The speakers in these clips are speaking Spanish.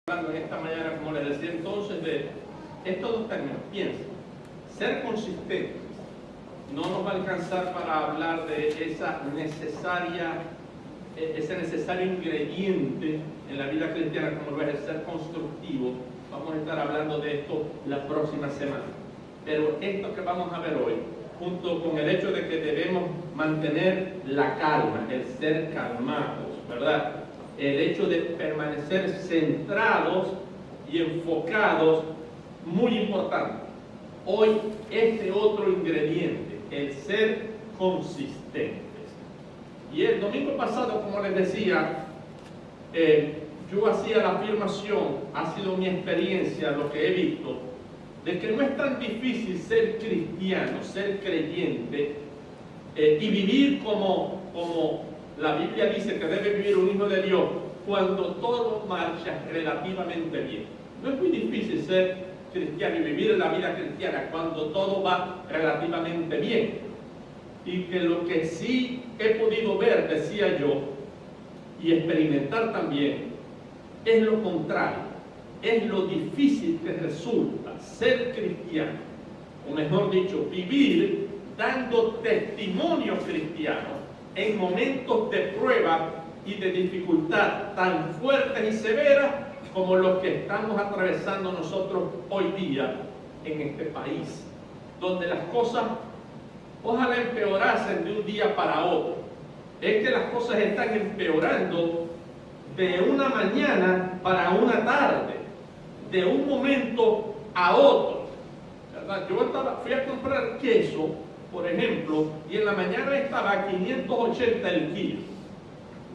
Hablando en esta mañana, como les decía entonces, de estos dos términos. Piensa, ser consistentes no nos va a alcanzar para hablar de ese necesario ingrediente en la vida cristiana como lo es el ser constructivo. Vamos a estar hablando de esto la próxima semana. Pero esto que vamos a ver hoy, junto con el hecho de que debemos mantener la calma, el ser calmados, ¿verdad? El hecho de permanecer centrados y enfocados, muy importante. Hoy, este otro ingrediente, el ser consistentes. Y el domingo pasado, como les decía, yo hacía la afirmación, ha sido mi experiencia, lo que he visto, de que no es tan difícil ser cristiano, ser creyente, y vivir como la Biblia dice que debe vivir un hijo de Dios cuando todo marcha relativamente bien. No es muy difícil ser cristiano y vivir la vida cristiana cuando todo va relativamente bien. Y que lo que sí he podido ver, decía yo, y experimentar también, es lo contrario. Es lo difícil que resulta ser cristiano, o mejor dicho, vivir dando testimonio cristiano en momentos de prueba y de dificultad tan fuertes y severas como los que estamos atravesando nosotros hoy día en este país, donde las cosas ojalá empeorasen de un día para otro. Es que las cosas están empeorando de una mañana para una tarde, de un momento a otro, ¿verdad? Yo fui a comprar queso, por ejemplo, y en la mañana estaba a 580 el kilo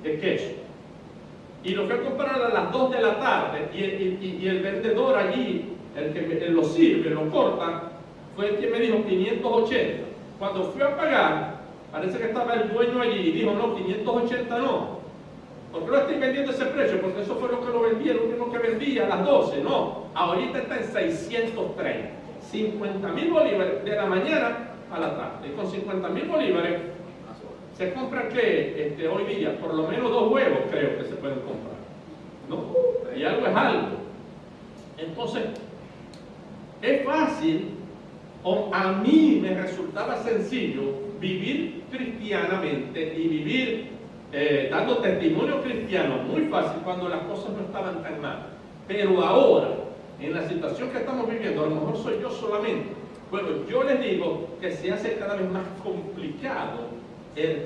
de queso. Y lo fui a comprar a las 2 de la tarde y el vendedor allí, el que lo sirve, lo corta, fue el que me dijo 580. Cuando fui a pagar, parece que estaba el dueño allí y dijo, no, 580 no. ¿Por qué lo estoy vendiendo ese precio? Porque eso fue lo que lo vendí, el último que vendí a las 12. No, ahorita está en 630. 50.000 bolívares de la mañana a la tarde. Y con 50.000 bolívares se compra que hoy día por lo menos 2 huevos creo que se pueden comprar, ¿no? Y algo es algo. Entonces es fácil, o a mí me resultaba sencillo vivir cristianamente y vivir dando testimonio cristiano, muy fácil cuando las cosas no estaban tan mal. Pero ahora, en la situación que estamos viviendo, a lo mejor soy yo solamente. Bueno, yo les digo que se hace cada vez más complicado el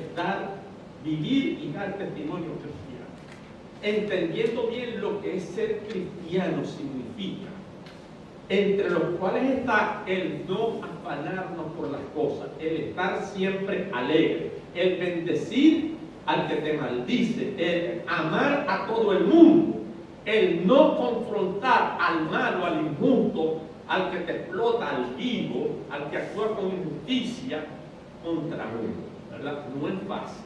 vivir y dar testimonio cristiano. Entendiendo bien lo que es ser cristiano significa. Entre los cuales está el no afanarnos por las cosas, el estar siempre alegre, el bendecir al que te maldice, el amar a todo el mundo, el no confrontar al malo, al injusto, al que te explota, al vivo, al que actúa con injusticia contra uno, ¿verdad? No es fácil,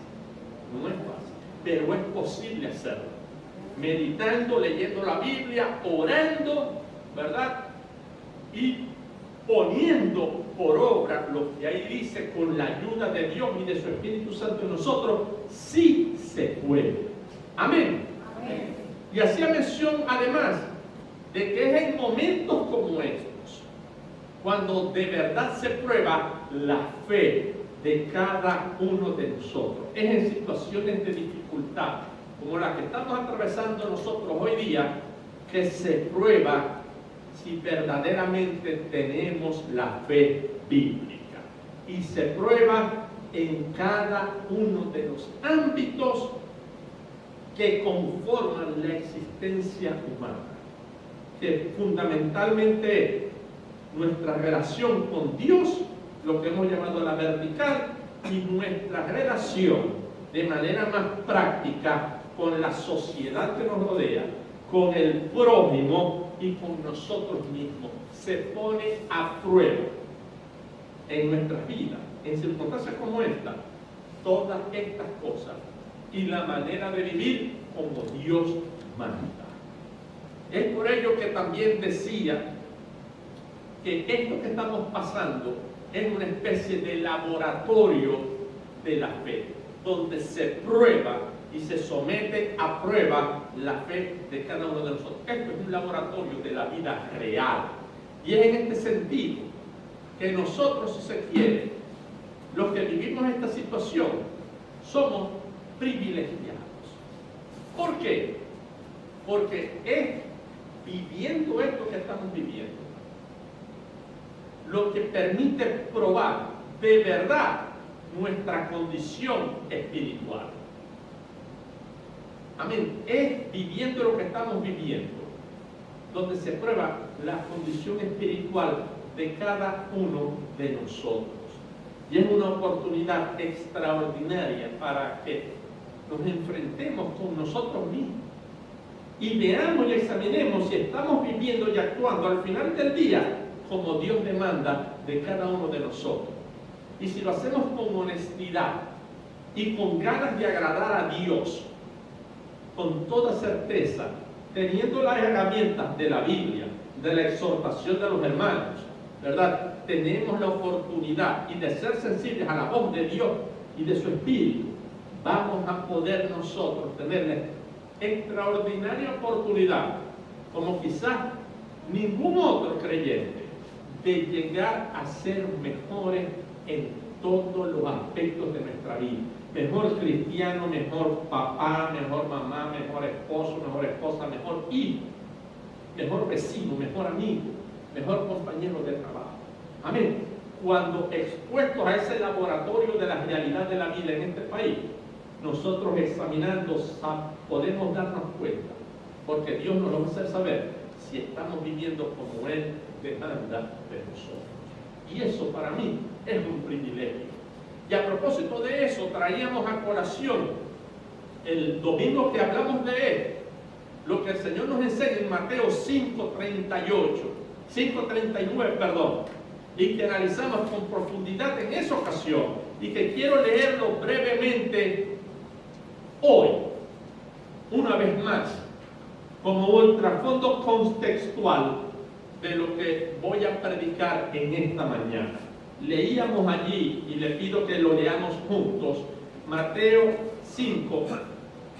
pero es posible hacerlo. Meditando, leyendo la Biblia, orando, ¿verdad? Y poniendo por obra lo que ahí dice, con la ayuda de Dios y de su Espíritu Santo en nosotros, sí se puede. Amén. Amén. Y hacía mención además de que es en momentos como estos cuando de verdad se prueba la fe de cada uno de nosotros. Es en situaciones de dificultad como la que estamos atravesando nosotros hoy día que se prueba si verdaderamente tenemos la fe bíblica. Y se prueba en cada uno de los ámbitos que conforman la existencia humana, que fundamentalmente es nuestra relación con Dios, lo que hemos llamado la vertical, y nuestra relación de manera más práctica con la sociedad que nos rodea, con el prójimo y con nosotros mismos. Se pone a prueba en nuestras vidas, en circunstancias como esta, todas estas cosas y la manera de vivir como Dios manda. Es por ello que también decía que esto que estamos pasando es una especie de laboratorio de la fe, donde se prueba y se somete a prueba la fe de cada uno de nosotros. Esto es un laboratorio de la vida real. Y es en este sentido que nosotros, si se quiere, los que vivimos esta situación, somos privilegiados. ¿Por qué? Porque es viviendo esto que estamos viviendo lo que permite probar de verdad nuestra condición espiritual. Amén. Es viviendo lo que estamos viviendo donde se prueba la condición espiritual de cada uno de nosotros. Y es una oportunidad extraordinaria para que nos enfrentemos con nosotros mismos y veamos y examinemos si estamos viviendo y actuando al final del día como Dios demanda de cada uno de nosotros. Y si lo hacemos con honestidad y con ganas de agradar a Dios, con toda certeza, teniendo las herramientas de la Biblia, de la exhortación de los hermanos, ¿verdad? Tenemos la oportunidad y de ser sensibles a la voz de Dios y de su Espíritu, vamos a poder nosotros tener la extraordinaria oportunidad, como quizás ningún otro creyente, de llegar a ser mejores en todos los aspectos de nuestra vida. Mejor cristiano, mejor papá, mejor mamá, mejor esposo, mejor esposa, mejor hijo, mejor vecino, mejor amigo, mejor compañero de trabajo. Amén. Cuando expuestos a ese laboratorio de la realidad de la vida en este país, nosotros examinando podemos darnos cuenta, porque Dios nos lo va a hacer saber, si estamos viviendo como Él demanda de nosotros. Y eso para mí es un privilegio. Y a propósito de eso, traíamos a colación el domingo que hablamos de Él, lo que el Señor nos enseña en Mateo 5:39, perdón, y que analizamos con profundidad en esa ocasión, y que quiero leerlo brevemente hoy, una vez más, como el trasfondo contextual de lo que voy a predicar en esta mañana. Leíamos allí, y le pido que lo leamos juntos, Mateo 5,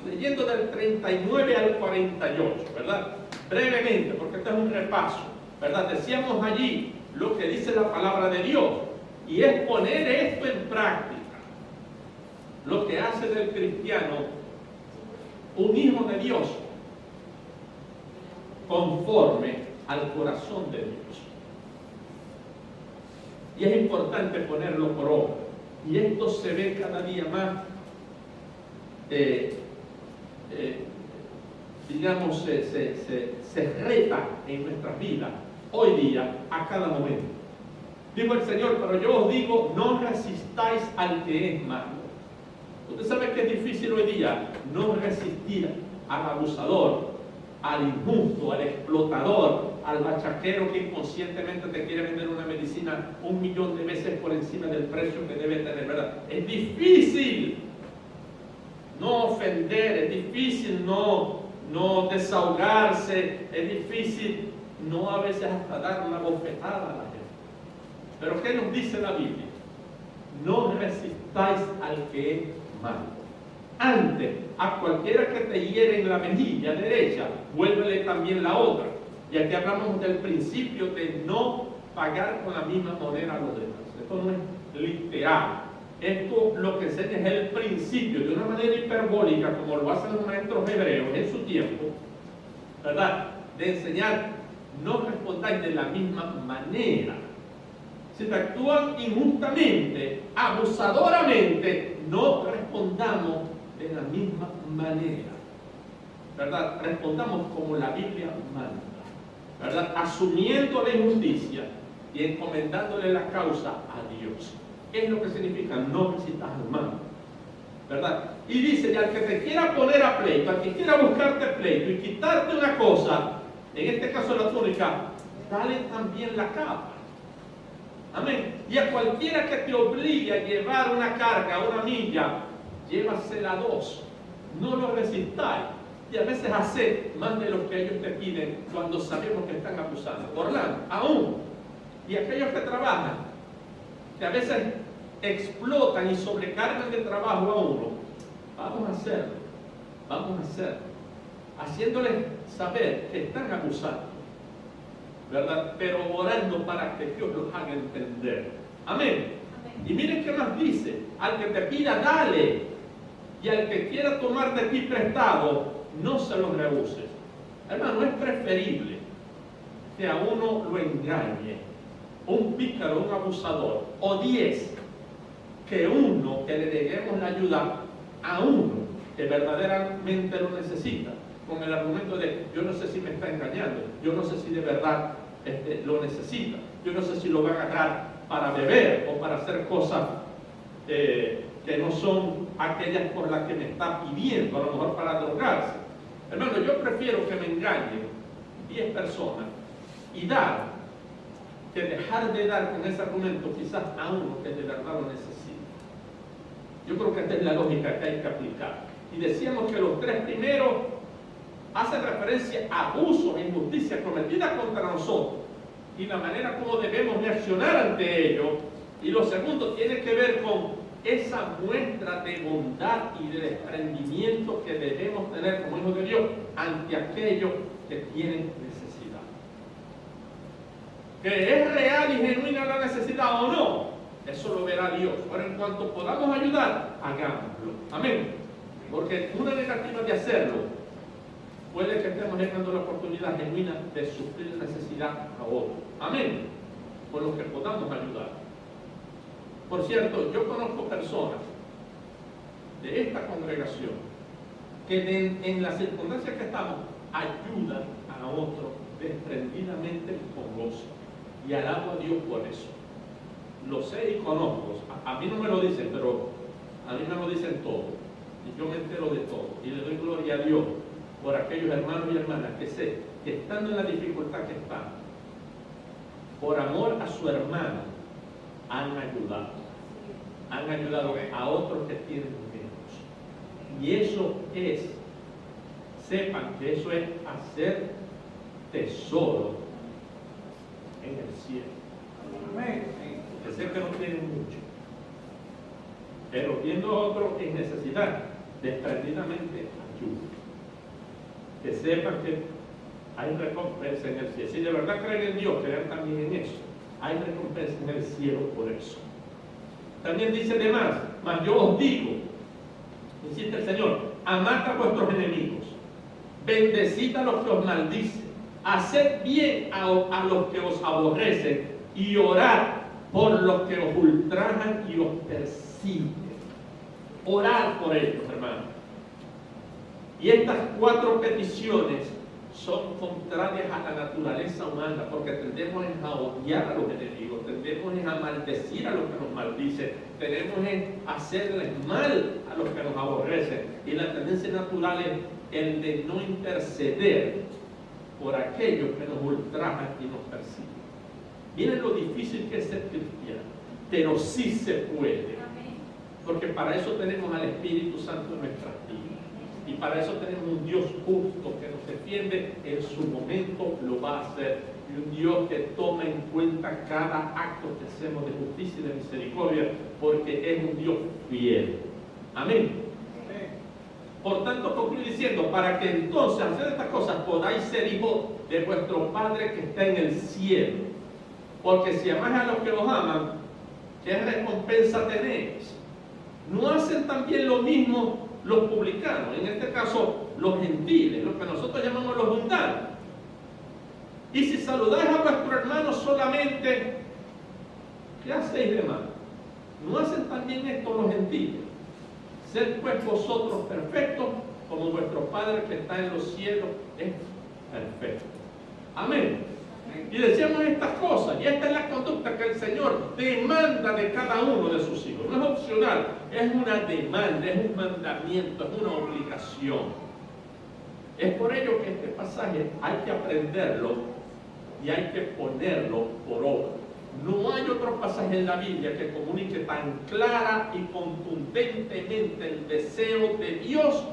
leyendo del 39 al 48, ¿verdad? Brevemente, porque este es un repaso, ¿verdad? Decíamos allí lo que dice la palabra de Dios, y es poner esto en práctica, lo que hace del cristiano un hijo de Dios, conforme al corazón de Dios. Y es importante ponerlo por obra. Y esto se ve cada día más, digamos, se reta en nuestras vidas, hoy día, a cada momento. Dijo el Señor, pero yo os digo, no resistáis al que es malo. Usted sabe que es difícil hoy día no resistir al abusador, al injusto, al explotador, al bachaquero que inconscientemente te quiere vender una medicina 1.000.000 de veces por encima del precio que debe tener, ¿verdad? Es difícil no ofender, es difícil no desahogarse, es difícil no a veces hasta dar una bofetada a la gente. Pero ¿qué nos dice la Biblia? No resistáis al que es malo. Antes, a cualquiera que te hiere en la mejilla derecha, vuélvele también la otra. Y aquí hablamos del principio de no pagar con la misma moneda a los demás. Esto no es literal. Esto lo que enseña es el principio, de una manera hiperbólica, como lo hacen los maestros hebreos en su tiempo, ¿verdad? De enseñar, no respondáis de la misma manera. Si te actúan injustamente, abusadoramente, no respondamos de la misma manera, ¿verdad? Respondamos como la Biblia manda, ¿verdad? Asumiendo la injusticia y encomendándole la causa a Dios. Es lo que significa no resistas al mal, ¿verdad? Y dice, y al que te quiera poner a pleito, al que quiera buscarte pleito y quitarte una cosa, en este caso la túnica, dale también la capa. Amén. Y a cualquiera que te obligue a llevar una carga, una milla, llévasela 2. No lo resistáis. Y a veces hace más de lo que ellos te piden cuando sabemos que están abusando. Orlando, aún. Y aquellos que trabajan, que a veces explotan y sobrecargan de trabajo a uno, vamos a hacerlo. vamos a hacer? Haciéndoles saber que están abusando, ¿verdad? Pero orando para que Dios los haga entender. Amén. Y miren qué más dice: al que te pida, dale, y al que quiera tomar de ti prestado, no se lo rehuses. Hermano, es preferible que a uno lo engañe un pícaro, un abusador, o 10, que uno que le neguemos la ayuda a uno que verdaderamente lo necesita, con el argumento de: yo no sé si me está engañando, yo no sé si de verdad lo necesita, yo no sé si lo va a agarrar para beber o para hacer cosas que no son aquellas por las que me está pidiendo, a lo mejor para drogarse. Hermano, yo prefiero que me engañen 10 personas y dar, que dejar de dar con ese argumento quizás a uno que de verdad lo necesita. Yo creo que esta es la lógica que hay que aplicar. Y decíamos que los 3 primeros hacen referencia a abusos e injusticias cometidas contra nosotros y la manera como debemos reaccionar ante ellos. Y lo segundo tiene que ver con esa muestra de bondad y de desprendimiento que debemos tener como hijos de Dios ante aquellos que tienen necesidad. Que es real y genuina la necesidad o no, eso lo verá Dios. Pero en cuanto podamos ayudar, hagámoslo. Amén. Porque una negativa de hacerlo puede que estemos dejando la oportunidad genuina de suplir necesidad a otros. Amén. Con los que podamos ayudar. Por cierto, yo conozco personas de esta congregación que en las circunstancias que estamos ayudan a otros desprendidamente con gozo. Y alabo a Dios por eso. Lo sé y conozco. A mí no me lo dicen, pero a mí me lo dicen todo. Y yo me entero de todo. Y le doy gloria a Dios por aquellos hermanos y hermanas que sé que estando en la dificultad que están, por amor a su hermano, han ayudado a otros que tienen menos. Y eso es, sepan que eso es hacer tesoro en el cielo. Porque sé que no tienen mucho, pero viendo a otros en necesidad, desprendidamente ayuda. Que sepan que hay recompensa en el cielo. Si de verdad creen en Dios, crean también en eso. Hay recompensa en el cielo por eso. También dice además: mas yo os digo, insiste el Señor, amad a vuestros enemigos, bendecid a los que os maldicen, haced bien a los que os aborrecen y orad por los que os ultrajan y os persiguen. Orad por ellos, hermanos. Y estas 4 peticiones son contrarias a la naturaleza humana, porque tendemos a odiar a los enemigos, tendemos a maldecir a los que nos maldicen, tenemos a hacerles mal a los que nos aborrecen, y la tendencia natural es el de no interceder por aquellos que nos ultrajan y nos persiguen. Miren lo difícil que es ser cristiano, pero sí se puede, porque para eso tenemos al Espíritu Santo en nuestras vidas. Y para eso tenemos un Dios justo que nos defiende, en su momento lo va a hacer. Y un Dios que toma en cuenta cada acto que hacemos de justicia y de misericordia, porque es un Dios fiel. Amén. Por tanto, concluye diciendo: para que entonces, al hacer estas cosas, podáis ser hijos de vuestro Padre que está en el cielo. Porque si amáis a los que os aman, ¿qué recompensa tenéis? ¿No hacen también lo mismo los publicanos? En este caso, los gentiles, los que nosotros llamamos los mundanos. Y si saludáis a vuestro hermano solamente, ¿qué hacéis de mal? ¿No hacen también esto los gentiles? Sed pues vosotros perfectos, como vuestro Padre que está en los cielos es perfecto. Amén. Y decíamos estas cosas, y esta es la conducta que el Señor demanda de cada uno de sus hijos. No es opcional, es una demanda, es un mandamiento, es una obligación. Es por ello que este pasaje hay que aprenderlo y hay que ponerlo por obra. No hay otro pasaje en la Biblia que comunique tan clara y contundentemente el deseo de Dios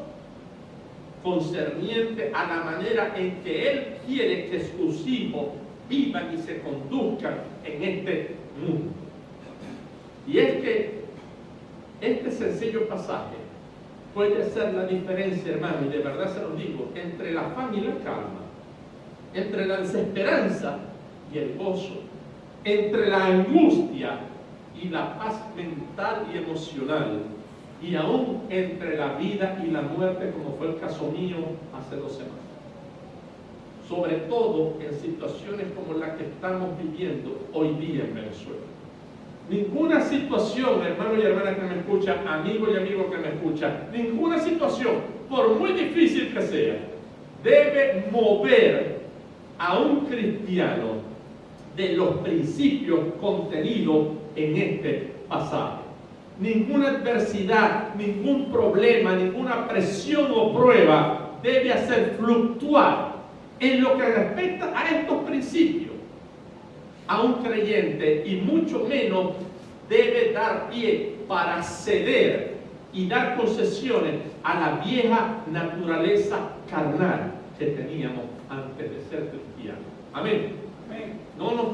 concerniente a la manera en que Él quiere que sus hijos vivan y se conduzcan en este mundo. Y es que este sencillo pasaje puede ser la diferencia, hermano, y de verdad se lo digo, entre la paz y la calma, entre la desesperanza y el gozo, entre la angustia y la paz mental y emocional, y aún entre la vida y la muerte, como fue el caso mío hace 2 semanas. Sobre todo en situaciones como la que estamos viviendo hoy día en Venezuela. Ninguna situación, hermano y hermana que me escucha, amigo y amigo que me escucha, ninguna situación, por muy difícil que sea, debe mover a un cristiano de los principios contenidos en este pasaje. Ninguna adversidad, ningún problema, ninguna presión o prueba debe hacer fluctuar en lo que respecta a estos principios a un creyente, y mucho menos debe dar pie para ceder y dar concesiones a la vieja naturaleza carnal que teníamos antes de ser cristianos. Amén. Amén. No nos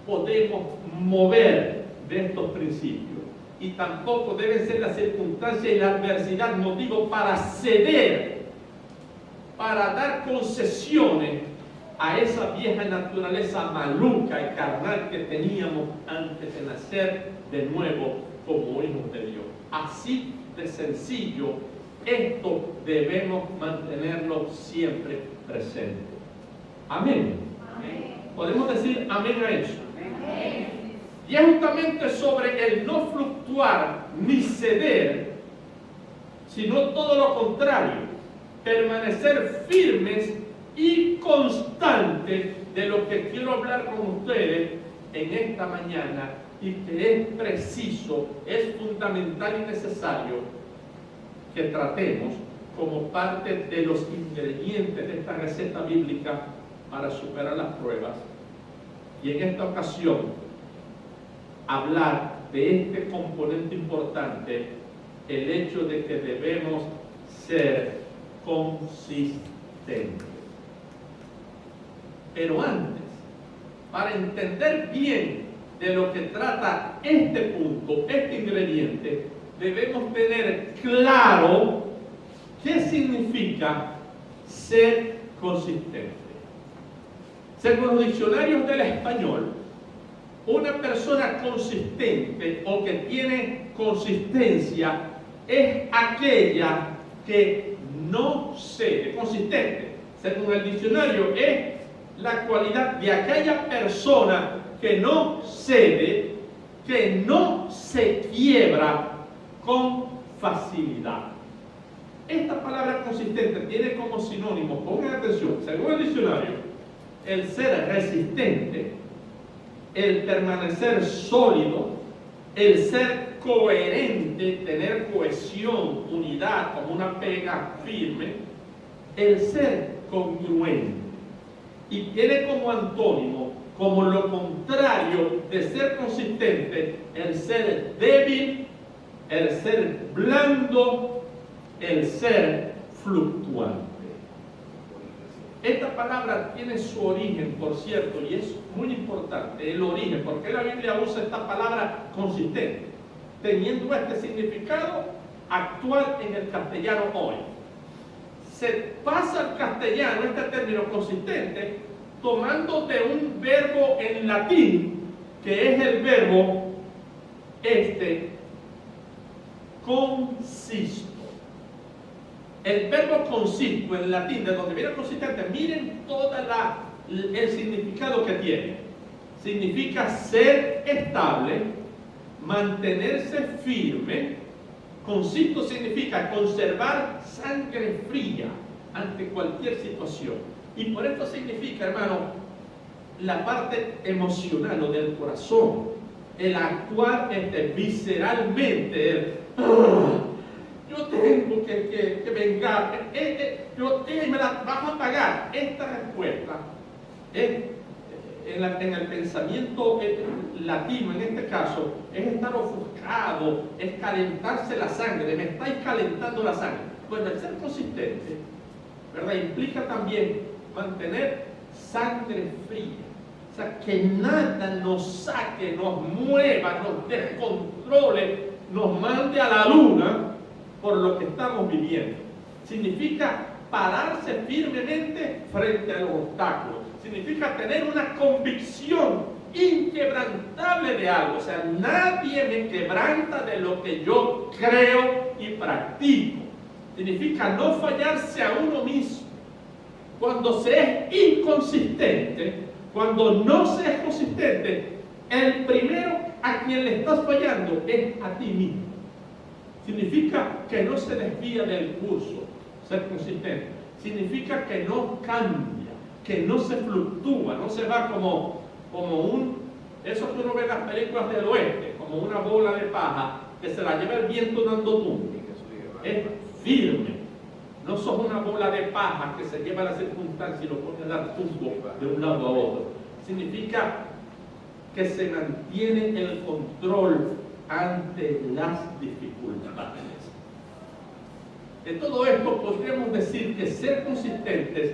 podemos mover de estos principios, y tampoco deben ser las circunstancias y la adversidad motivo para ceder, para dar concesiones a esa vieja naturaleza maluca y carnal que teníamos antes de nacer de nuevo como hijos de Dios. Así de sencillo, esto debemos mantenerlo siempre presente. Amén. Amén. ¿Podemos decir amén a eso? Amén. Y es justamente sobre el no fluctuar ni ceder, sino todo lo contrario, permanecer firmes y constantes, de lo que quiero hablar con ustedes en esta mañana, y que es preciso, es fundamental y necesario que tratemos como parte de los ingredientes de esta receta bíblica para superar las pruebas. Y en esta ocasión, hablar de este componente importante, el hecho de que debemos ser consistentes. Pero antes, para entender bien de lo que trata este punto, este ingrediente, debemos tener claro qué significa ser consistente. Según los diccionarios del español, una persona consistente o que tiene consistencia es aquella que no cede. Consistente, según el diccionario, es la cualidad de aquella persona que no cede, que no se quiebra con facilidad. Esta palabra consistente tiene como sinónimo, pongan atención, según el diccionario, el ser resistente, el permanecer sólido, el ser coherente, tener cohesión, unidad, como una pega firme, el ser congruente. Y tiene como antónimo, como lo contrario de ser consistente, el ser débil, el ser blando, el ser fluctuante. Esta palabra tiene su origen, por cierto, y es muy importante el origen. ¿Por qué la Biblia usa esta palabra consistente? Teniendo este significado actual en el castellano hoy. Se pasa al castellano este término consistente tomando de un verbo en latín, que es el verbo consisto. El verbo consisto en latín, de donde viene consistente, miren todo el significado que tiene. Significa ser estable, mantenerse firme. Consisto significa conservar sangre fría ante cualquier situación. Y por esto significa, hermano, la parte emocional o del corazón, el actuar visceralmente, yo tengo que vengar, me la vas a pagar. Esta respuesta en el pensamiento latino, en este caso, es estar ofuscado, es calentarse la sangre, me estáis calentando la sangre. Bueno, el ser consistente, ¿verdad?, implica también mantener sangre fría. O sea, que nada nos saque, nos mueva, nos descontrole, nos mande a la luna, por lo que estamos viviendo. Significa pararse firmemente frente a los obstáculos. Significa tener una convicción inquebrantable de algo. O sea, nadie me quebranta de lo que yo creo y practico. Significa no fallarse a uno mismo. Cuando se es inconsistente, cuando no se es consistente, el primero a quien le estás fallando es a ti mismo. Significa que no se desvía del curso, ser consistente. Significa que no cambia, que no se fluctúa, no se va como eso que uno ve en las películas del oeste, como una bola de paja que se la lleva el viento dando tumbo. Es firme. No sos una bola de paja que se lleva a la circunstancia y lo pone a dar tumbo de un lado a otro. Significa que se mantiene el control ante las dificultades. De todo esto podríamos decir que ser consistentes,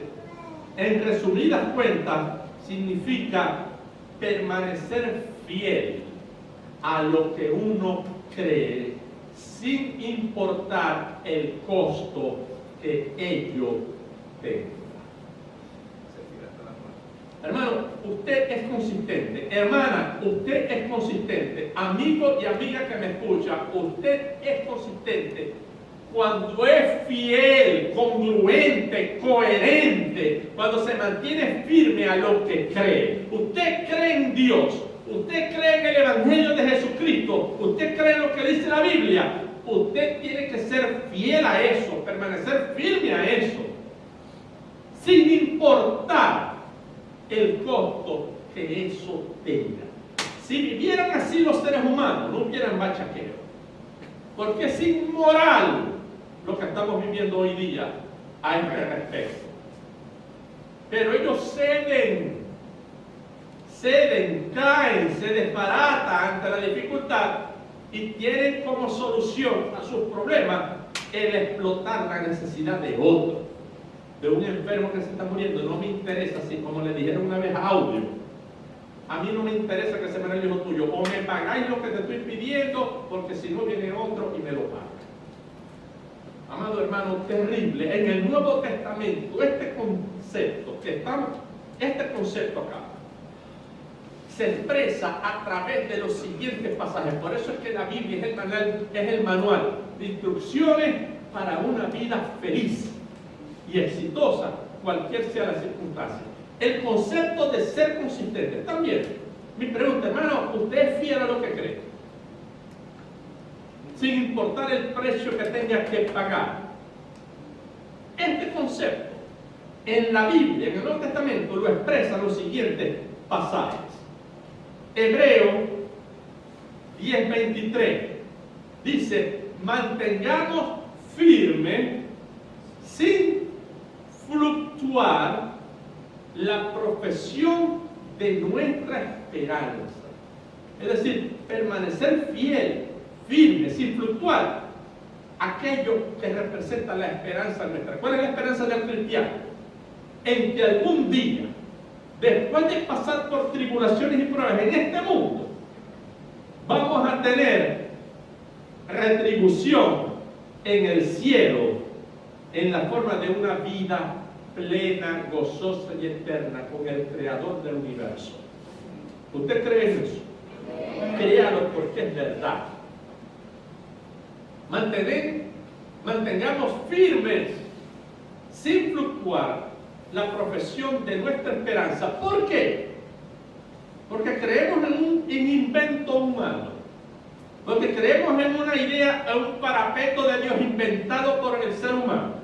en resumidas cuentas, significa permanecer fiel a lo que uno cree, sin importar el costo que ello tenga. Hermano, usted es consistente. Hermana, usted es consistente. Amigo y amiga que me escucha, usted es consistente cuando es fiel, congruente, coherente, cuando se mantiene firme a lo que cree. Usted cree en Dios, usted cree en el Evangelio de Jesucristo, usted cree en lo que dice la Biblia. Usted tiene que ser fiel a eso, permanecer firme a eso, sin importar el costo que eso tenga. Si vivieran así los seres humanos, no hubieran bachaqueo, porque es inmoral lo que estamos viviendo hoy día a este respecto. Pero ellos ceden, caen, se desbaratan ante la dificultad y tienen como solución a sus problemas el explotar la necesidad de otro, de un enfermo que se está muriendo. No me interesa, así como le dijeron una vez a Audio, a mí no me interesa que se muera el hijo tuyo, o me pagáis lo que te estoy pidiendo, porque si no viene otro y me lo paga. Amado hermano, terrible. En el Nuevo Testamento, este concepto acá, se expresa a través de los siguientes pasajes. Por eso es que la Biblia es el manual de instrucciones para una vida feliz y exitosa, cualquier sea la circunstancia. El concepto de ser consistente. También, mi pregunta, hermano, ¿usted es fiel a lo que cree? Sin importar el precio que tenga que pagar. Este concepto, en la Biblia, en el Nuevo Testamento, lo expresan los siguientes pasajes. Hebreo 10:23 dice: mantengamos firme, sin fluctuar, la profesión de nuestra esperanza. Es decir, permanecer fiel, firme, sin fluctuar, aquello que representa la esperanza nuestra. ¿Cuál es la esperanza del cristiano? En que algún día, después de pasar por tribulaciones y pruebas en este mundo, vamos a tener retribución en el cielo, en la forma de una vida plena, gozosa y eterna con el Creador del universo. ¿Usted cree en eso? Créalo, porque es verdad. Mantengamos firmes, sin fluctuar, la profesión de nuestra esperanza. ¿Por qué? Porque creemos en un invento humano, porque creemos en una idea, en un parapeto de Dios inventado por el ser humano.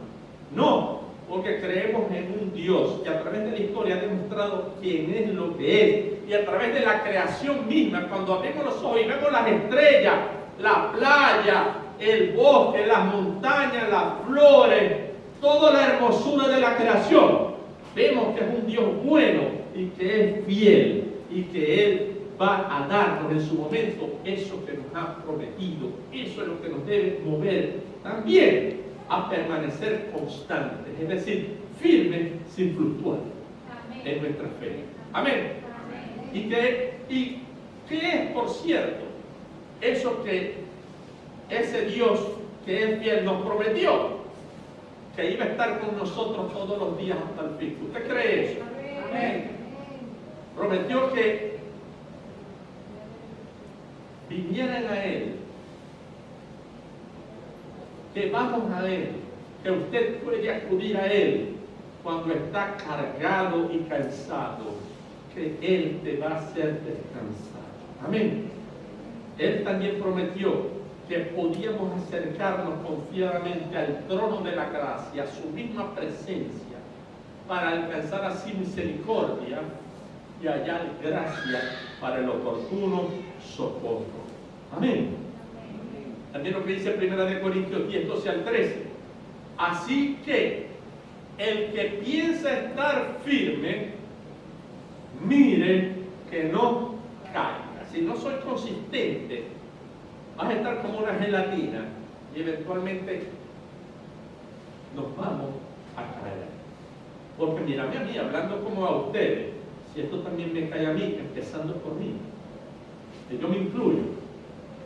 No, porque creemos en un Dios que a través de la historia ha demostrado quién es lo que es, y a través de la creación misma. Cuando abrimos los ojos y vemos las estrellas, la playa, el bosque, las montañas, las flores, toda la hermosura de la creación, vemos que es un Dios bueno y que es fiel, y que Él va a darnos en su momento eso que nos ha prometido. Eso es lo que nos debe mover también a permanecer constantes, es decir, firmes sin fluctuar. Amén. En nuestra fe. Amén. Amén. ¿Y qué es, por cierto, eso que ese Dios que es fiel, nos prometió que iba a estar con nosotros todos los días hasta el fin. ¿Usted cree eso? Amén. Prometió que vinieran a Él, que vamos a Él, que usted puede acudir a Él cuando está cargado y cansado, que Él te va a hacer descansar. Amén. Él también prometió que podíamos acercarnos confiadamente al trono de la gracia, a su misma presencia, para alcanzar así misericordia y hallar gracia para el oportuno socorro. Amén. También lo que dice 1 Corintios 10, 12 al 13. Así que el que piensa estar firme, mire que no caiga. Si no soy consistente, vas a estar como una gelatina y eventualmente nos vamos a caer. Porque mírame a mí, hablando como a ustedes, si esto también me cae a mí, empezando por mí, que yo me incluyo.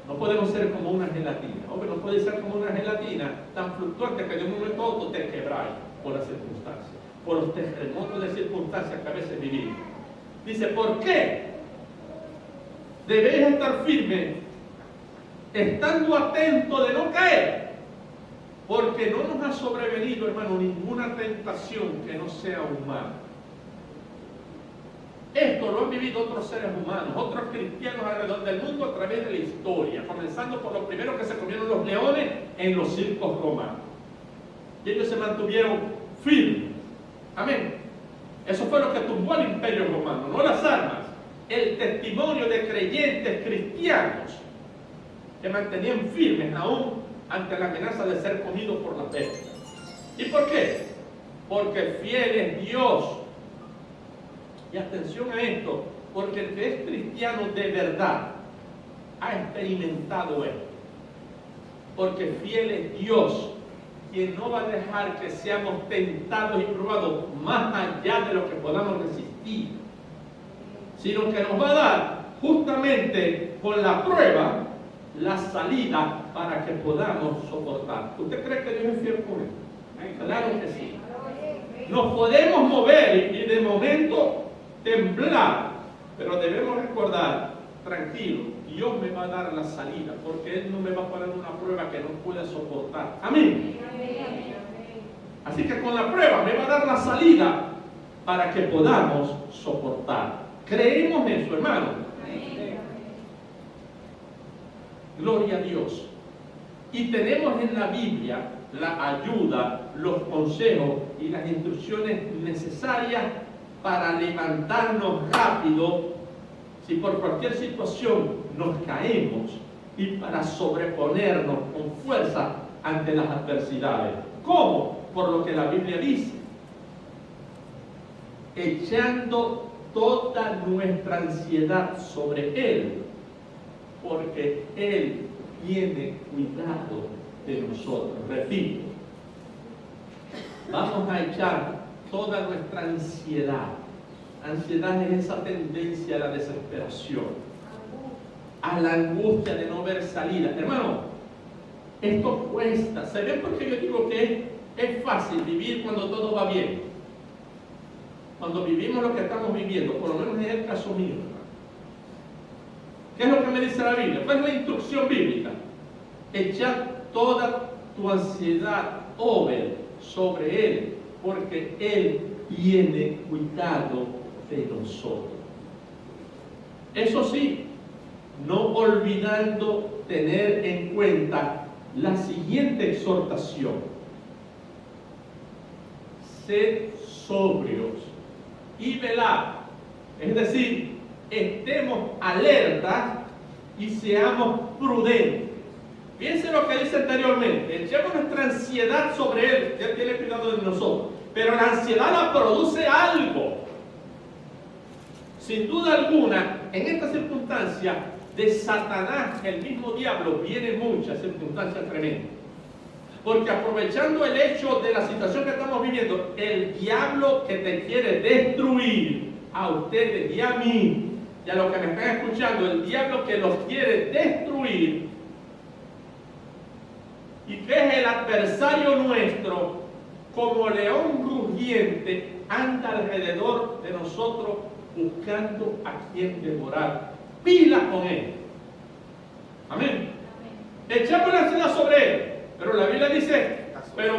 No podemos ser como una gelatina. Hombre, no puede ser como una gelatina tan fluctuante que de un momento a otro te quebráis por las circunstancias, por los terremotos de circunstancias que a veces vivimos. Dice, ¿por qué? Debéis estar firmes, estando atentos de no caer, porque no nos ha sobrevenido, hermano, ninguna tentación que no sea humana. Esto lo han vivido otros seres humanos, otros cristianos alrededor del mundo a través de la historia, comenzando por los primeros que se comieron los leones en los circos romanos. Y ellos se mantuvieron firmes. Amén. Eso fue lo que tumbó al imperio romano, no las armas. El testimonio de creyentes cristianos que mantenían firmes aún ante la amenaza de ser comidos por las bestias. ¿Y por qué? Porque fiel es Dios. Y atención a esto, porque el que es cristiano de verdad ha experimentado esto. Porque fiel es Dios, quien no va a dejar que seamos tentados y probados más allá de lo que podamos resistir, sino que nos va a dar justamente con la prueba la salida para que podamos soportar. ¿Usted cree que Dios es fiel con esto? Claro que sí. Nos podemos mover y de momento temblar, pero debemos recordar, tranquilo, Dios me va a dar la salida, porque Él no me va a poner una prueba que no pueda soportar. Amén. Así que con la prueba me va a dar la salida para que podamos soportar. Creemos eso, hermano. Gloria a Dios. Y tenemos en la Biblia la ayuda, los consejos y las instrucciones necesarias para levantarnos rápido si por cualquier situación nos caemos y para sobreponernos con fuerza ante las adversidades. ¿Cómo? Por lo que la Biblia dice, echando toda nuestra ansiedad sobre Él, porque Él tiene cuidado de nosotros. Repito, vamos a echar toda nuestra ansiedad. Ansiedad es esa tendencia a la desesperación, a la angustia de no ver salida. Hermano, esto cuesta. ¿Saben por qué yo digo que es fácil vivir cuando todo va bien? Cuando vivimos lo que estamos viviendo, por lo menos es el caso mío. ¿Qué es lo que me dice la Biblia? ¿Cuál es la instrucción bíblica? Echar toda tu ansiedad sobre Él, porque Él tiene cuidado de nosotros. Eso sí, no olvidando tener en cuenta la siguiente exhortación: sed sobrios y velad. Es decir, estemos alertas y seamos prudentes. Piensen lo que dice anteriormente: echemos nuestra ansiedad sobre Él, que Él tiene cuidado de nosotros. Pero la ansiedad la produce algo. Sin duda alguna, en esta circunstancia de Satanás, el mismo diablo, vienen muchas circunstancias tremendas. Porque aprovechando el hecho de la situación que estamos viviendo, el diablo que te quiere destruir a ustedes y a mí, y a los que me están escuchando, el diablo que los quiere destruir, y que es el adversario nuestro, como león rugiente, anda alrededor de nosotros buscando a quien devorar. Pila con él. Amén. Echamos la ansiedad sobre él. Pero la Biblia dice, pero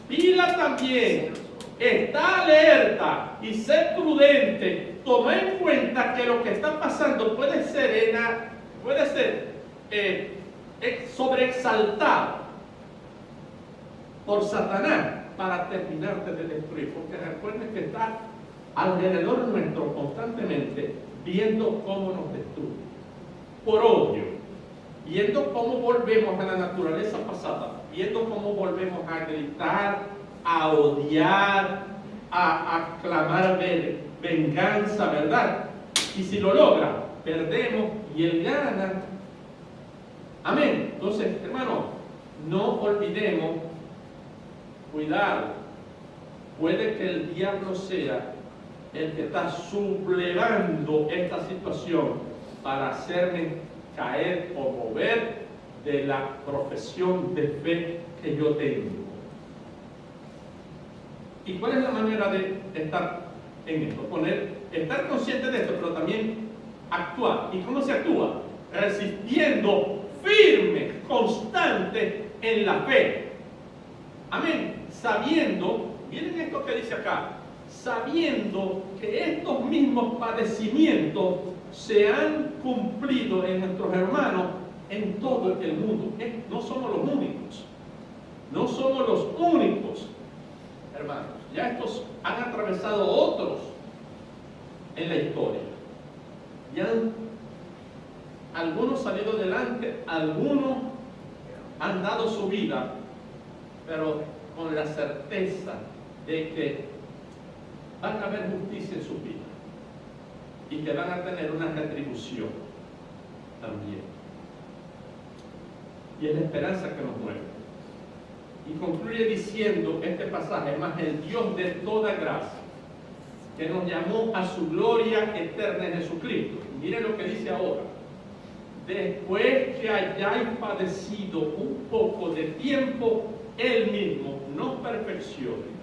pila también. Está alerta y sé prudente. Toma en cuenta que lo que está pasando puede ser sobreexaltado por Satanás para terminarte de destruir. Porque recuerden que está alrededor nuestro constantemente viendo cómo nos destruye. Por odio, viendo cómo volvemos a la naturaleza pasada, viendo cómo volvemos a gritar, a odiar, a clamar venganza, ¿verdad? Y si lo logra, perdemos y él gana. Amén. Entonces, hermano, no olvidemos, cuidado, puede que el diablo sea el que está sublevando esta situación para hacerme caer o mover de la profesión de fe que yo tengo. ¿Y cuál es la manera de estar en esto? Estar consciente de esto, pero también actuar. ¿Y cómo se actúa? Resistiendo firme, constante en la fe. Amén. Sabiendo, miren esto que dice acá, sabiendo que estos mismos padecimientos se han cumplido en nuestros hermanos en todo el mundo. No somos los únicos. No somos los únicos, hermanos. Ya estos han atravesado otros en la historia. Ya algunos han salido adelante, algunos han dado su vida, pero con la certeza de que van a haber justicia en su vida y que van a tener una retribución también. Y es la esperanza que nos mueve. Y concluye diciendo este pasaje: más el Dios de toda gracia, que nos llamó a su gloria eterna en Jesucristo. Y miren lo que dice ahora: después que hayáis padecido un poco de tiempo, Él mismo nos perfeccione,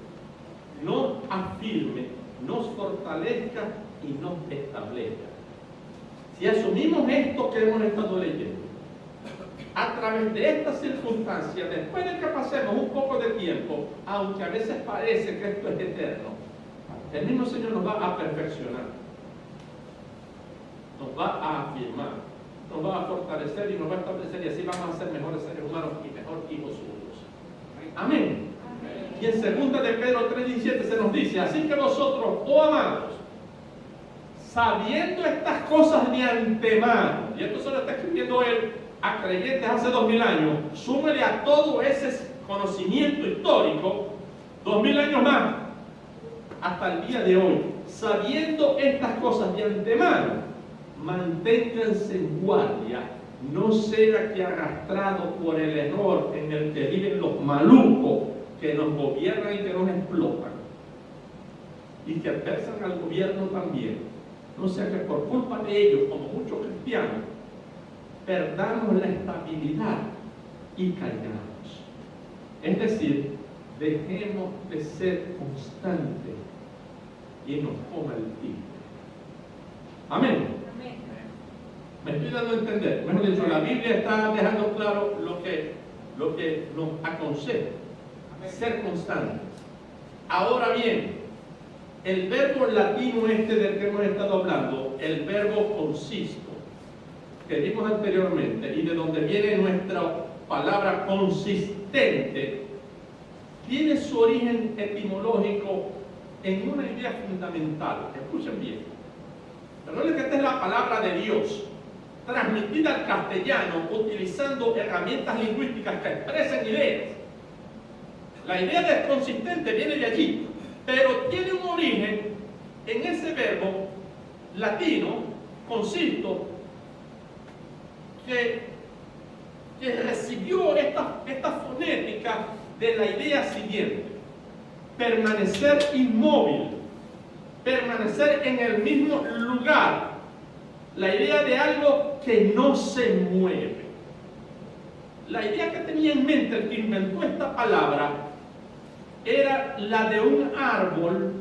nos afirme, nos fortalezca y nos establezca. Si asumimos esto que hemos estado leyendo, a través de estas circunstancias, después de que pasemos un poco de tiempo, aunque a veces parece que esto es eterno, el mismo Señor nos va a perfeccionar, nos va a afirmar, nos va a fortalecer y nos va a establecer, y así vamos a ser mejores seres humanos y mejor hijos suyos. Amén. Y en 2 de Pedro 3:17 se nos dice: así que vosotros, oh amados, sabiendo estas cosas de antemano, y esto se lo está escribiendo él a creyentes hace 2000 años, súmele a todo ese conocimiento histórico 2000 años más, hasta el día de hoy, sabiendo estas cosas de antemano, manténganse en guardia, no sea que arrastrado por el error en el que viven los malucos que nos gobiernan y que nos explotan y que adversan al gobierno también, no sea que por culpa de ellos, como muchos cristianos, perdamos la estabilidad y caigamos. Es decir, dejemos de ser constantes y nos coma el tiempo. Amén. Me estoy dando a entender. Mejor dicho, la Biblia está dejando claro lo que nos aconseja: ser constantes. Ahora bien, el verbo latino del que hemos estado hablando, el verbo consisto, que vimos anteriormente y de donde viene nuestra palabra consistente, tiene su origen etimológico en una idea fundamental. Escuchen bien. Recuerden que esta es la palabra de Dios, transmitida al castellano utilizando herramientas lingüísticas que expresan ideas. La idea de consistente viene de allí, pero tiene un origen en ese verbo latino, consisto, que recibió esta fonética de la idea siguiente: permanecer inmóvil, permanecer en el mismo lugar, la idea de algo que no se mueve, la idea que tenía en mente el que inventó esta palabra era la de un árbol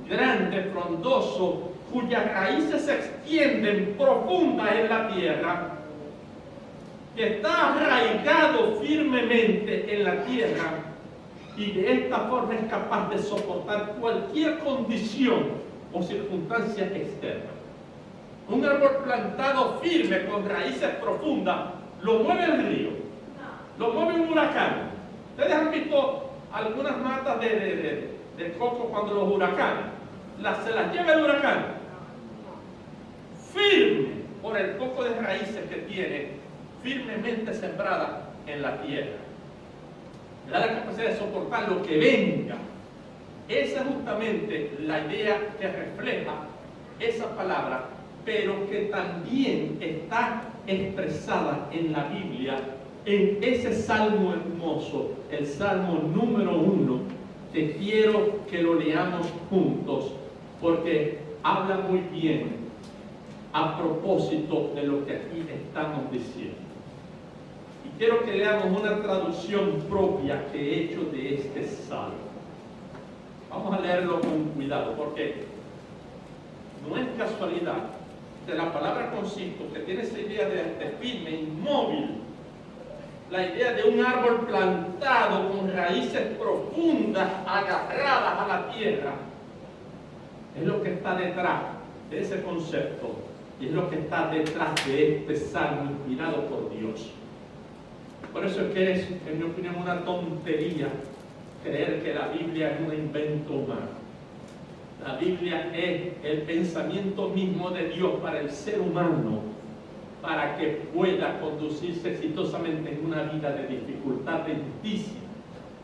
grande, frondoso, cuyas raíces se extienden profundas en la tierra, que está arraigado firmemente en la tierra y de esta forma es capaz de soportar cualquier condición o circunstancia externa. Un árbol plantado firme con raíces profundas lo mueve el río, lo mueve un huracán. Ustedes han visto algunas matas de coco cuando los huracanes, se las lleva el huracán, firme por el poco de raíces que tiene, firmemente sembrada en la tierra. Da la capacidad de soportar lo que venga. Esa es justamente la idea que refleja esa palabra, pero que también está expresada en la Biblia, en ese salmo hermoso, el salmo número 1, que quiero que lo leamos juntos, porque habla muy bien a propósito de lo que aquí estamos diciendo. Y quiero que leamos una traducción propia que he hecho de este salmo. Vamos a leerlo con cuidado, porque no es casualidad que la palabra consisto, que tiene esa idea de firme, inmóvil, la idea de un árbol plantado con raíces profundas, agarradas a la tierra, es lo que está detrás de ese concepto, y es lo que está detrás de este salmo inspirado por Dios. Por eso es que es, en mi opinión, una tontería creer que la Biblia es un invento humano. La Biblia es el pensamiento mismo de Dios para el ser humano, para que pueda conducirse exitosamente en una vida de dificultad, de injusticia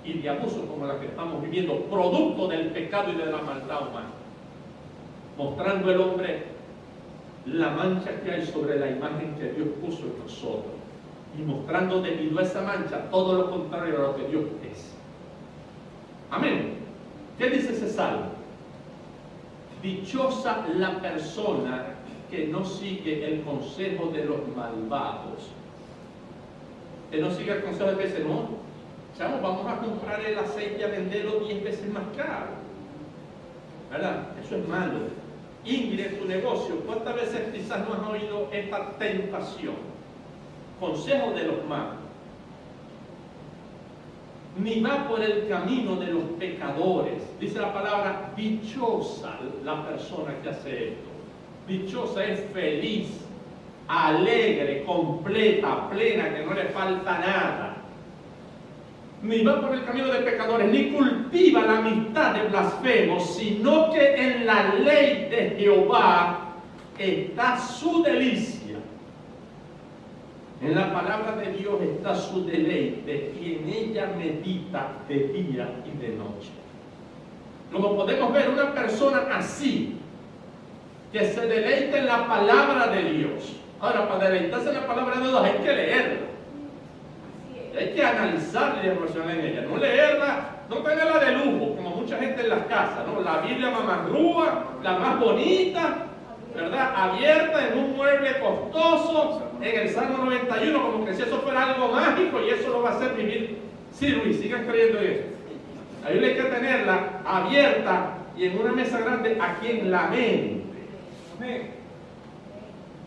y de abuso como la que estamos viviendo, producto del pecado y de la maldad humana, mostrando el hombre la mancha que hay sobre la imagen que Dios puso en nosotros y mostrando debido a esa mancha todo lo contrario a lo que Dios es. Amén. ¿Qué dice ese salmo? Dichosa la persona que no sigue el consejo de los malvados, que no sigue el consejo de que dice, no, chavos, vamos a comprar el aceite y a venderlo 10 veces más caro, ¿verdad? Eso es malo. Ingrid, en tu negocio, ¿cuántas veces quizás no has oído esta tentación? Consejo de los malos. Ni va por el camino de los pecadores. Dice la palabra, dichosa la persona que hace esto. Dichosa es feliz, alegre, completa, plena, que no le falta nada. Ni va por el camino de pecadores, ni cultiva la amistad de blasfemos, sino que en la ley de Jehová está su delicia. En la palabra de Dios está su deleite y en ella medita de día y de noche. Como podemos ver, una persona así, que se deleita en la palabra de Dios. Ahora, para deleitarse en la palabra de Dios hay que leerla. Hay que analizarla y reflexionar en ella. No leerla, no tenerla de lujo, como mucha gente en las casas, ¿no? La Biblia mamarrúa, la más bonita, ¿verdad? Abierta en un mueble costoso, en el Salmo 91, como que si eso fuera algo mágico y eso lo va a hacer vivir. Sí, Luis, sigan creyendo en eso. La Biblia hay que tenerla abierta y en una mesa grande aquí en la mente.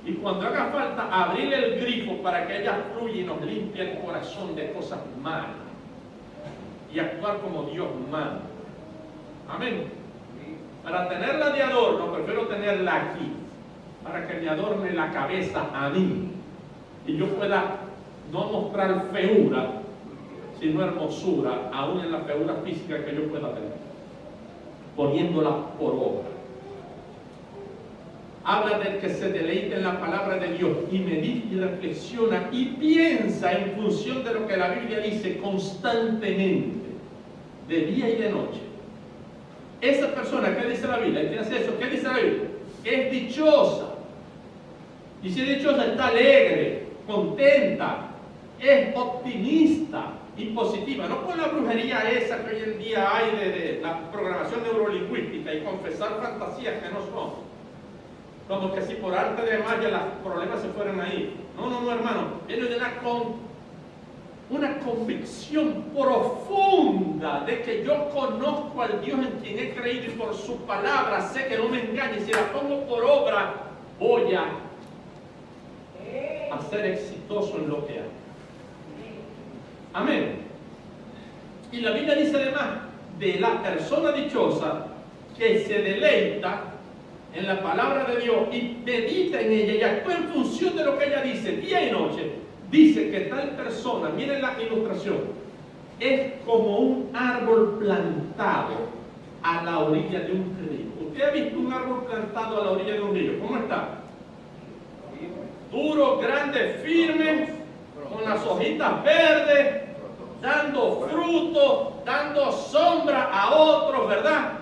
Y cuando haga falta, abrir el grifo para que ella fluya y nos limpie el corazón de cosas malas y actuar como Dios manda. Amén. Para tenerla de adorno, prefiero tenerla aquí, para que me adorne la cabeza a mí y yo pueda no mostrar feura, sino hermosura, aún en la feura física que yo pueda tener, poniéndola por obra. Habla del que se deleita en la palabra de Dios y medita y reflexiona y piensa en función de lo que la Biblia dice constantemente, de día y de noche. Esa persona, ¿qué dice la Biblia? ¿Qué hace eso? ¿Qué dice la Biblia? Es dichosa. Y si es dichosa, está alegre, contenta, es optimista y positiva. No con la brujería esa que hoy en día hay de la programación neurolingüística y confesar fantasías que no son. Como que si por arte de magia los problemas se fueran ahí. No, hermano. Viene de una convicción profunda de que yo conozco al Dios en quien he creído y por su palabra sé que no me engaña, y si la pongo por obra voy a ser exitoso en lo que hago. Amén. Y la Biblia dice además de la persona dichosa que se deleita en la palabra de Dios y medita en ella y actúa en función de lo que ella dice día y noche. Dice que tal persona, miren la ilustración, es como un árbol plantado a la orilla de un río. ¿Usted ha visto un árbol plantado a la orilla de un río? ¿Cómo está? Duro, grande, firme, con las hojitas verdes, dando fruto, dando sombra a otros, ¿verdad?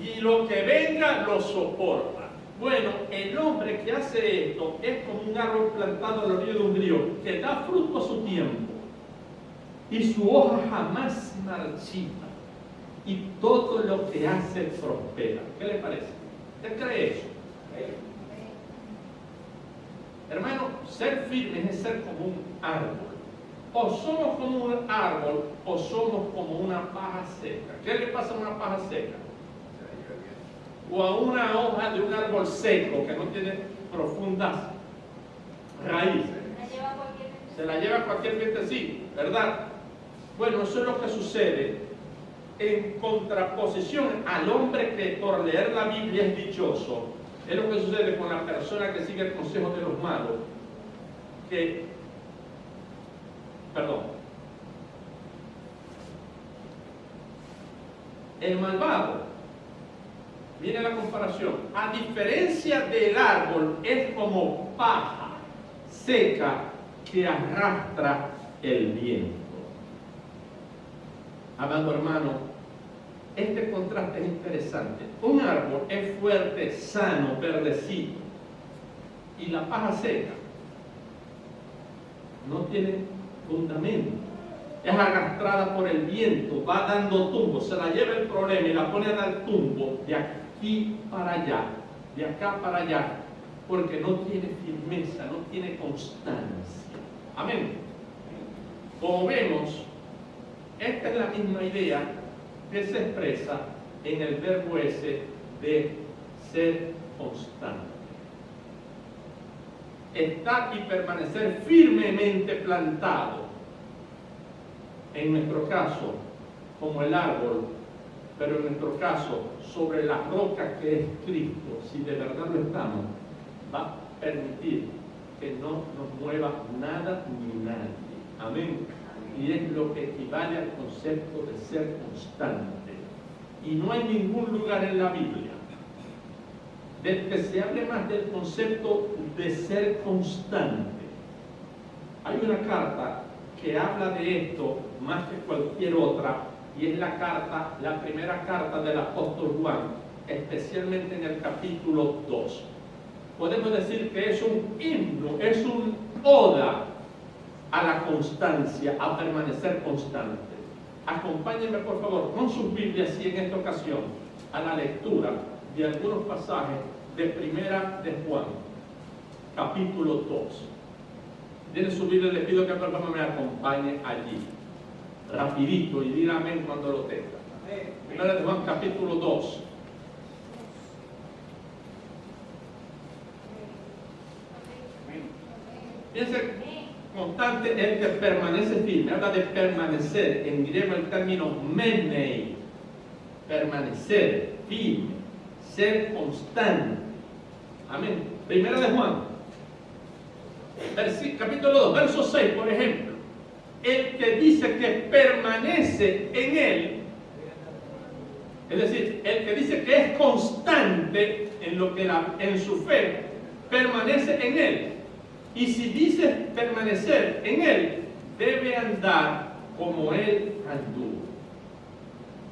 Y lo que venga lo soporta. Bueno, el hombre que hace esto es como un árbol plantado a la orilla de un río, que da fruto a su tiempo, y su hoja jamás se marchita, y todo lo que hace prospera. ¿Qué le parece? ¿Usted cree eso? Hermano, ser firmes es ser como un árbol. O somos como un árbol, o somos como una paja seca. ¿Qué le pasa a una paja seca? O a una hoja de un árbol seco que no tiene profundas raíces. Se la lleva cualquier vientecito, ¿verdad? Bueno, eso es lo que sucede en contraposición al hombre que por leer la Biblia es dichoso. Es lo que sucede con la persona que sigue el consejo de los malos, el malvado, viene la comparación, a diferencia del árbol, es como paja seca que arrastra el viento. Amado hermano, este contraste es interesante. Un árbol es fuerte, sano, verdecito, y la paja seca no tiene fundamento, es arrastrada por el viento, va dando tumbo, se la lleva el problema y la pone a dar tumbo de aquí para allá, de acá para allá, porque no tiene firmeza, no tiene constancia. Amén. Como vemos, esta es la misma idea que se expresa en el verbo ese de ser constante. Estar y permanecer firmemente plantado, en nuestro caso, como el árbol, pero en nuestro caso, sobre la roca que es Cristo. Si de verdad lo estamos, va a permitir que no nos mueva nada ni nadie. Amén. Y es lo que equivale al concepto de ser constante. Y no hay ningún lugar en la Biblia del que se hable más del concepto de ser constante. Hay una carta que habla de esto más que cualquier otra, y es la primera carta del apóstol Juan, especialmente en el capítulo 2. Podemos decir que es un himno, es un oda a la constancia, a permanecer constante. Acompáñenme por favor con sus Biblias y en esta ocasión a la lectura de algunos pasajes de Primera de Juan, capítulo 2. Denle su Biblia, les pido que por favor me acompañe allí, rapidito, y diga amén cuando lo tenga. Primera de Juan, capítulo 2. Fíjense, constante es el que permanece firme. Habla de permanecer, en griego el término menei, permanecer, firme, ser constante. Amén. Primera de Juan, capítulo 2, verso 6, por ejemplo. El que dice que permanece en él, es decir, el que dice que es constante en su fe, permanece en él. Y si dice permanecer en él, debe andar como él anduvo.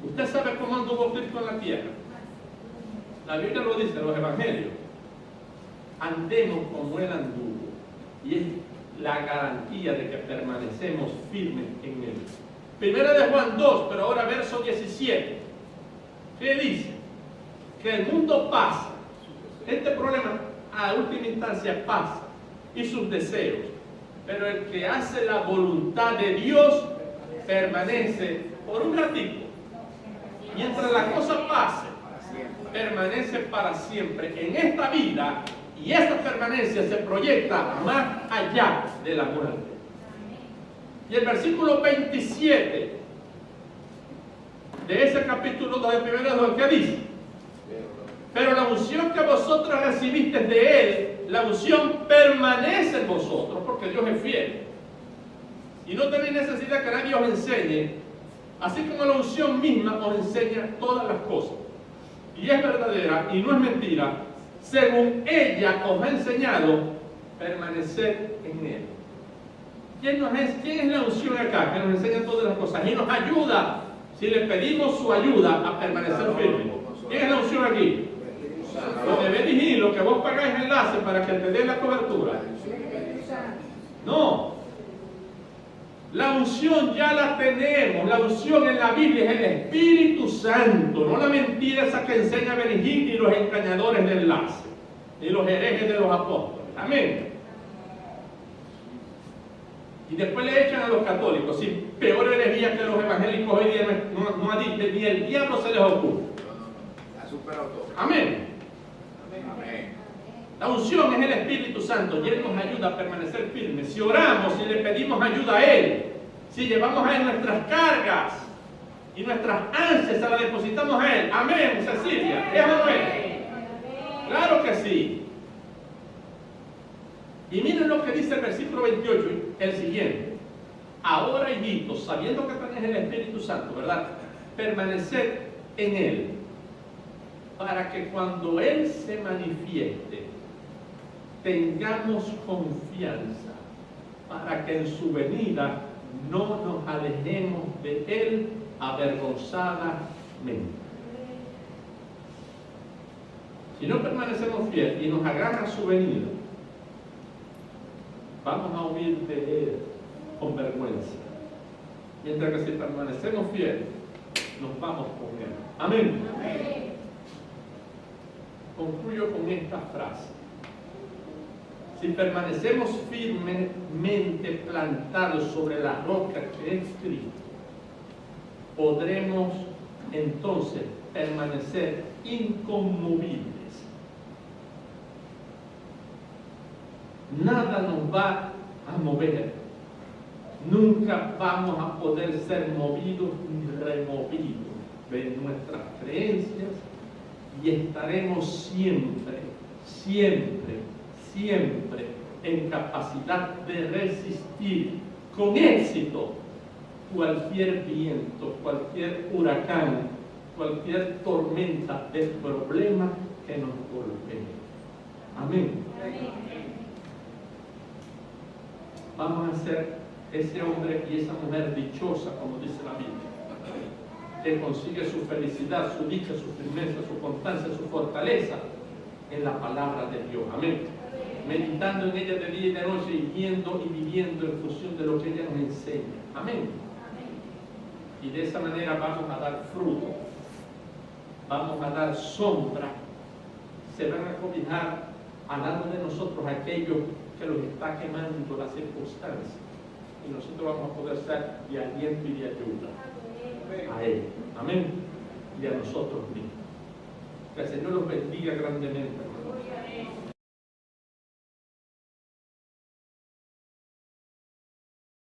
¿Usted sabe cómo anduvo Cristo en la tierra? La Biblia lo dice en los evangelios. Andemos como él anduvo. Y es la garantía de que permanecemos firmes en él. Primera de Juan 2, pero ahora verso 17. ¿Qué dice? Que el mundo pasa. Este problema a última instancia pasa. Y sus deseos. pero el que hace la voluntad de Dios permanece por un ratito. Mientras la cosa pase, permanece para siempre en esta vida, y esta permanencia se proyecta más allá de la muerte. Y el versículo 27 de ese capítulo de 1 ¿qué dice? Pero la unción que vosotros recibisteis de Él, la unción permanece en vosotros, porque Dios es fiel. Y no tenéis necesidad que nadie os enseñe, así como la unción misma os enseña todas las cosas. Y es verdadera y no es mentira, según ella os ha enseñado, permanecer en Él. ¿Quién es la unción acá? Que nos enseña todas las cosas y nos ayuda, si le pedimos su ayuda, a permanecer firmes. ¿Quién es la unción aquí? Lo de dirigir, lo que vos pagáis enlace para que te dé la cobertura. No. La unción ya la tenemos. La unción en la Biblia es el Espíritu Santo, no la mentira esa que enseña Benigín ni los engañadores de enlace, ni los herejes de los apóstoles. Amén. Y después le echan a los católicos, sí, peor herejía que los evangélicos hoy día no adicten, ni el diablo se les ocurre. Amén. La unción es el Espíritu Santo y Él nos ayuda a permanecer firmes. Si oramos, si le pedimos ayuda a Él, si llevamos a Él nuestras cargas y nuestras ansias, se las depositamos a Él. Amén, Cecilia. ¿Es o no es? Claro que sí. Y miren lo que dice el versículo 28, el siguiente. Ahora, hijitos, sabiendo que tenéis el Espíritu Santo, ¿verdad? Permaneced en Él, para que cuando Él se manifieste, tengamos confianza, para que en su venida no nos alejemos de Él avergonzadamente. Si no permanecemos fieles y nos agarra su venida, vamos a huir de Él con vergüenza. Mientras que si permanecemos fieles, nos vamos con Él. Amén. Amén. Concluyo con esta frase. Si permanecemos firmemente plantados sobre la roca que es Cristo, podremos entonces permanecer inconmovibles. Nada nos va a mover. Nunca vamos a poder ser movidos ni removidos de nuestras creencias, y estaremos siempre en capacidad de resistir con éxito cualquier viento, cualquier huracán, cualquier tormenta del problema que nos golpee. Amén. Vamos a ser ese hombre y esa mujer dichosa, como dice la Biblia, que consigue su felicidad, su dicha, su firmeza, su constancia, su fortaleza en la palabra de Dios. Amén. Meditando en ella de día y de noche y viendo y viviendo en función de lo que ella nos enseña. Amén. Y de esa manera vamos a dar fruto, vamos a dar sombra, se van a cobijar al lado de nosotros aquellos que los está quemando las circunstancias, y nosotros vamos a poder ser de aliento y de ayuda a Él. Amén. Y a nosotros mismos. Que el Señor los bendiga grandemente.